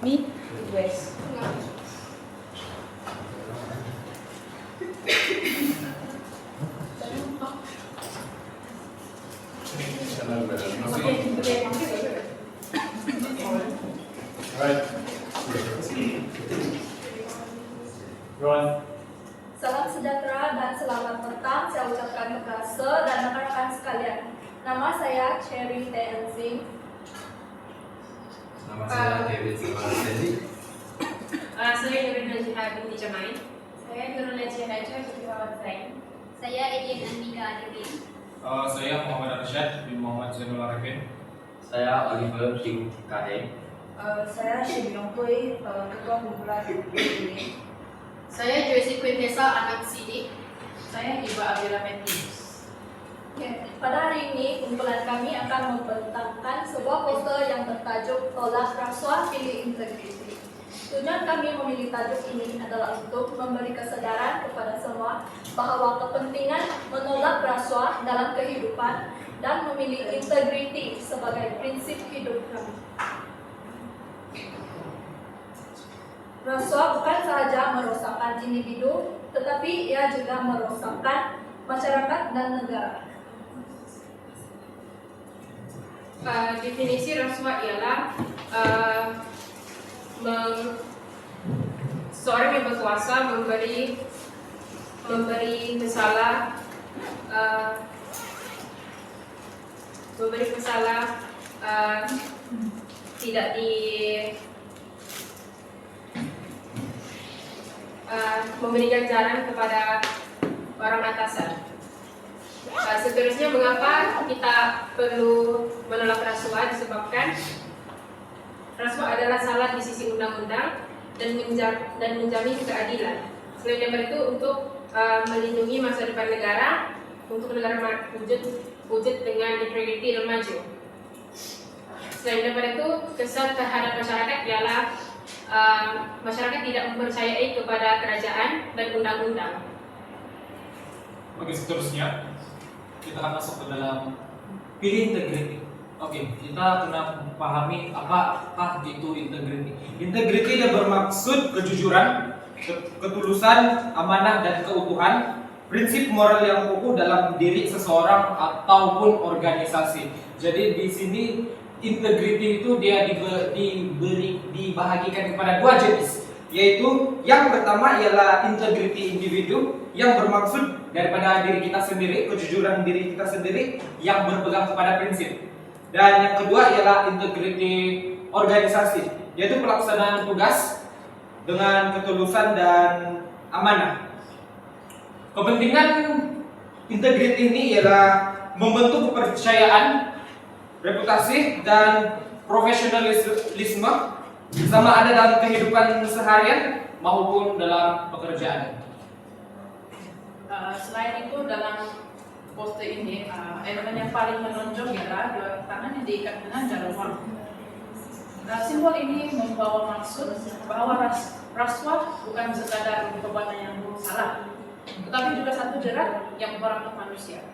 Me? West. Salam sejahtera dan selamat petang saya ucapkan kepada Sir dan rekan-rekan sekalian. Nama saya Cherry Tenzing. Nama saya David Salmasedi. Saya Nurul Jihad binti Jamain. Saya Nurul Jihad binti Muhammad Zain. Saya Edian Andika Adibin. Saya Muhammad Arsyad bin Muhammad Zainul Arifin. Saya Oliver King Kahe. Saya Shin Yong Hui, Ketua Kumpulan ini. Saya Joyce Quintessa Anak Sidik. Saya Iba Abdullah Matthews. Pada hari ini, kumpulan kami akan membentangkan sebuah poster yang bertajuk Tolak Rasuah Pilih Integriti. Tujuan kami memilih tajuk ini adalah untuk memberi kesadaran kepada semua bahwa kepentingan menolak rasuah dalam kehidupan dan memilih integriti sebagai prinsip hidup kami. Rasuah bukan sahaja merosakkan individu, tetapi ia juga merosakkan masyarakat dan negara. Definisi rasuah ialah seorang yang berkuasa memberi pesalah tidak memberi ganjaran kepada orang atasan. Seterusnya, mengapa kita perlu menolak rasuah? Disebabkan rasuah adalah salah di sisi undang-undang dan menjamin keadilan. Selain daripada itu, untuk melindungi masa depan negara, untuk negara wujud dengan integriti dan maju. Selain daripada itu, kesan terhadap masyarakat ialah masyarakat tidak mempercayai kepada kerajaan dan undang-undang. Oke, seterusnya kita akan masuk ke dalam pilih integriti. Oke, kita kena pahami apakah itu integriti. Integriti dia bermaksud kejujuran, ketulusan, amanah dan keutuhan, prinsip moral yang kokoh dalam diri seseorang ataupun organisasi. Jadi di sini integriti itu dia dibahagikan kepada dua jenis, yaitu yang pertama ialah integriti individu yang bermaksud daripada diri kita sendiri, kejujuran diri kita sendiri yang berpegang kepada prinsip. Dan yang kedua ialah integriti organisasi, yaitu pelaksanaan tugas dengan ketulusan dan amanah. Kepentingan integriti ini ialah membentuk kepercayaan, reputasi dan profesionalisme sama ada dalam kehidupan seharian maupun dalam pekerjaan. Selain itu, dalam poster ini elemen yang paling menonjol ialah dua tangan yang diikat dengan jarum waktu. Simbol ini membawa maksud bahwa rasuah bukan sekadar perbuatan yang salah, tetapi juga satu jerat yang memperangkap manusia.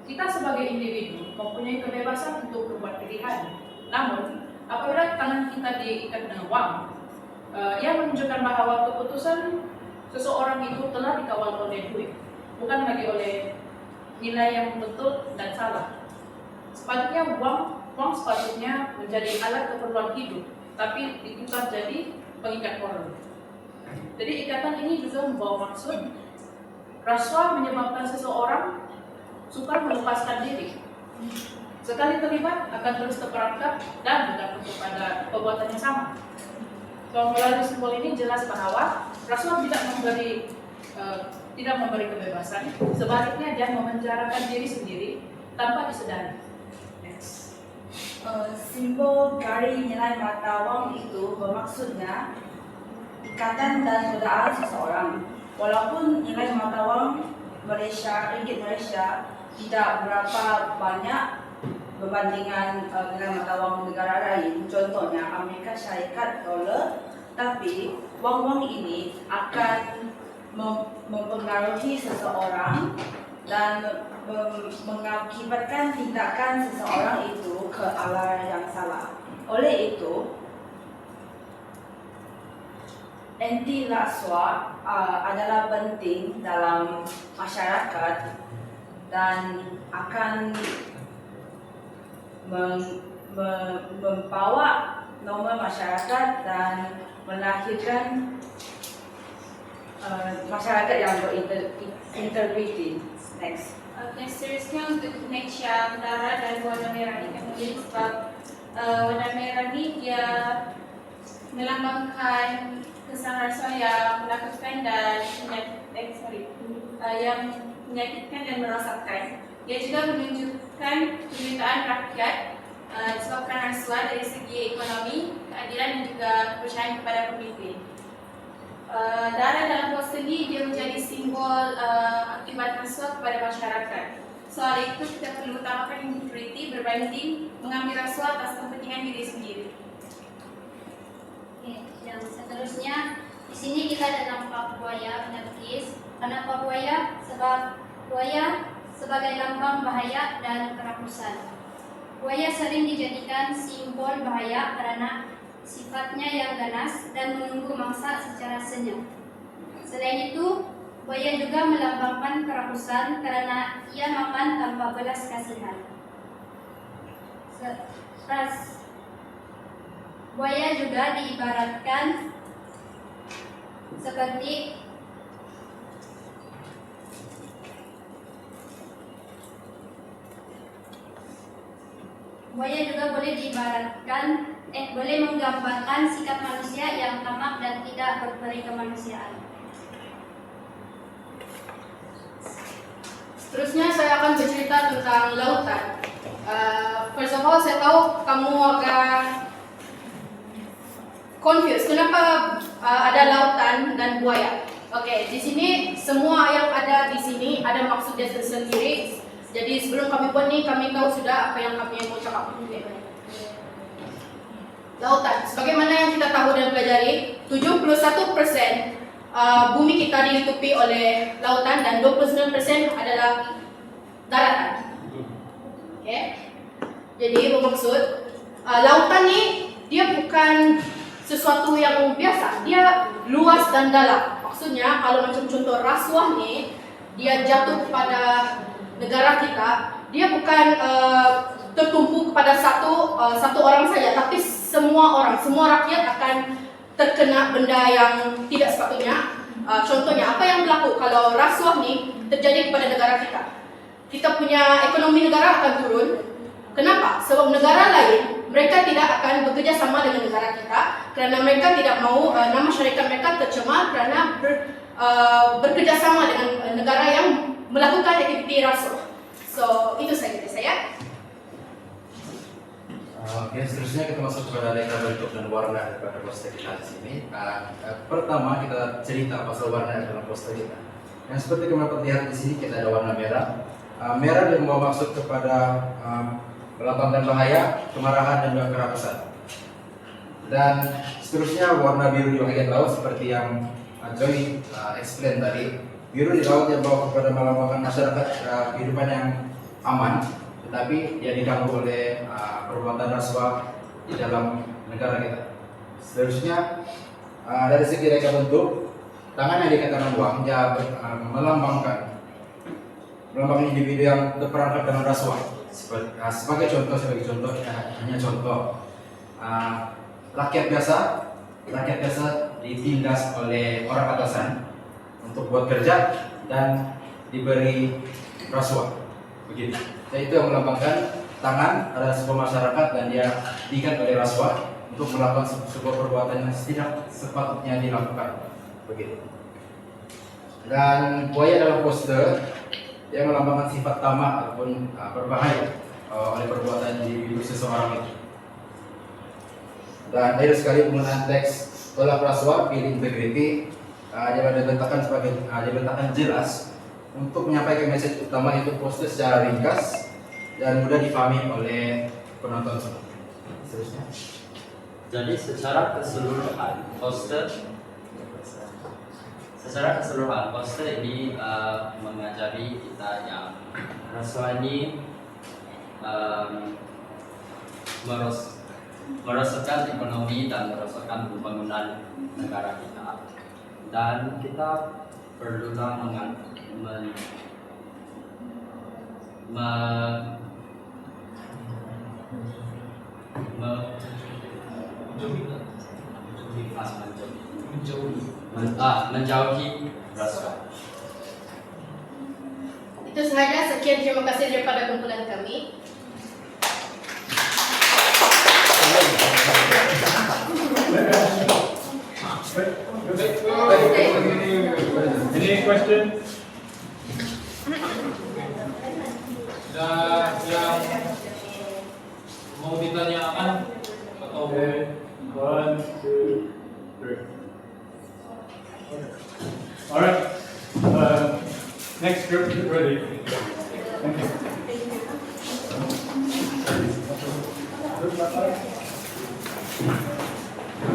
Kita sebagai individu mempunyai kebebasan untuk berbuat pilihan. Namun, apabila tangan kita diikat dengan wang, ia menunjukkan bahwa keputusan seseorang itu telah dikawal oleh duit, bukan lagi oleh nilai yang betul dan salah. Sepatutnya uang sepatutnya menjadi alat keperluan hidup, tapi ditukar jadi pengikat moral. Jadi ikatan ini juga membawa maksud rasuah menyebabkan seseorang sukar melepaskan diri. Sekali terlibat akan terus terperangkap dan bergantung kepada perbuatan yang sama. Kalau melalui simbol ini jelas bahwa rasuah tidak memberi kebebasan, sebaliknya dia memenjarakan diri sendiri tanpa disadari. Next. Simbol garis nilai mata wang itu bermaksudnya ikatan dan godaan seseorang. Walaupun nilai mata wang ringgit Malaysia tidak berapa banyak berbandingan nilai mata wang negara lain, contohnya Amerika Syarikat dolar, tapi wang-wang ini akan mempengaruhi seseorang dan mengakibatkan tindakan seseorang itu ke arah yang salah. Oleh itu, anti rasuah adalah penting dalam masyarakat dan akan membawa norma masyarakat dan melahirkan masyarakat yang berintegriti. Next. Oke, seterusnya untuk Indonesia Utara dan warna merah ini kemudian sebab warna merah ini dia melambangkan kesan rasuah yang menakutkan dan yang menyakitkan dan merosakkan. Dia juga menunjukkan penderitaan rakyat disebabkan rasuah dari segi ekonomi, keadilan dan juga kepercayaan kepada pemimpin. Darah dalam poster ini dia menjadi simbol akibat rasuah kepada masyarakat. Soal itu kita perlu utamakan integriti berbanding mengambil rasuah atas kepentingan diri sendiri. Oke, yang seterusnya di sini kita ada nampak buaya menepis. Kenapa buaya? Sebab buaya sebagai lambang bahaya dan kerakusan. Buaya sering dijadikan simbol bahaya karena sifatnya yang ganas dan menunggu mangsa secara senyap. Selain itu, buaya juga melambangkan kerakusan karena ia makan tanpa belas kasihan. Buaya juga diibaratkan seperti boleh menggambarkan sikap manusia yang tamak dan tidak berperi kemanusiaan. Seterusnya saya akan bercerita tentang lautan. First of all, saya tahu kamu agak confused. Kenapa ada lautan dan buaya? Oke, di sini semua yang ada di sini ada maksudnya sendiri. Jadi sebelum kami buat nih, kami tahu sudah apa yang kami mau cakap. Lautan, sebagaimana yang kita tahu dan pelajari, 71% bumi kita ditutupi oleh lautan dan 29% adalah daratan. Oke, jadi bermaksud lautan nih dia bukan sesuatu yang biasa, dia luas dan dalam. Maksudnya kalau macam contoh rasuah nih, dia jatuh kepada negara kita, dia bukan tertumpu kepada satu orang saja, tapi semua orang, semua rakyat akan terkena benda yang tidak sepatutnya. Contohnya apa yang berlaku kalau rasuah nih terjadi kepada negara kita? Kita punya ekonomi negara akan turun. Kenapa? Sebab negara lain mereka tidak akan bekerja sama dengan negara kita kerana mereka tidak mau nama syarikat mereka tercemar kerana bekerja sama dengan negara yang melakukan aktiviti rasuah. So itu saja dari saya. Oke, seterusnya kita masuk kepada reka bentuk dan warna daripada poster kita di sini. Pertama kita cerita pasal warna dalam poster kita. Yang seperti kami dapat lihat di sini kita ada warna merah. Merah yang membawa maksud kepada melambangkan bahaya, kemarahan dan juga kerakusan. Dan seterusnya warna biru di bagian laut seperti yang Joy explain tadi. Biru di laut yang membawa kepada melambangkan masyarakat kehidupan yang aman, tetapi dia diganggu oleh perbuatan rasuah di dalam negara kita. Seterusnya dari segi reka bentuk, tangan yang dikatakan uang dia melambangkan individu yang terperangkap dalam rasuah. Sebagai contoh hanya contoh rakyat biasa ditindas oleh orang atasan untuk buat kerja dan diberi rasuah. Begitu. Jadi itu yang melambangkan tangan adalah sebuah masyarakat dan dia diikat oleh rasuah untuk melakukan sebuah perbuatan yang tidak sepatutnya dilakukan. Begitu. Dan buaya dalam poster dia melambangkan sifat tamak ataupun berbahaya oleh perbuatan individu seseorang itu. Dan ada sekali penggunaan teks tolak rasuah, pilih integriti. Dia diletakkan jelas untuk menyampaikan message utama itu poster secara ringkas dan mudah dipahami oleh penonton semua. Seterusnya. Jadi secara keseluruhan poster ini mengajari kita yang rasuah ini merosotkan ekonomi dan merosotkan pembangunan negara kita. Dan kita perlulah menjauhi rasuah. Itu sahaja, sekian, terima kasih daripada kumpulan kami. Any question? Ada yang mau ditanyakan atau one, two, three. All right. Next group is ready. Thank you.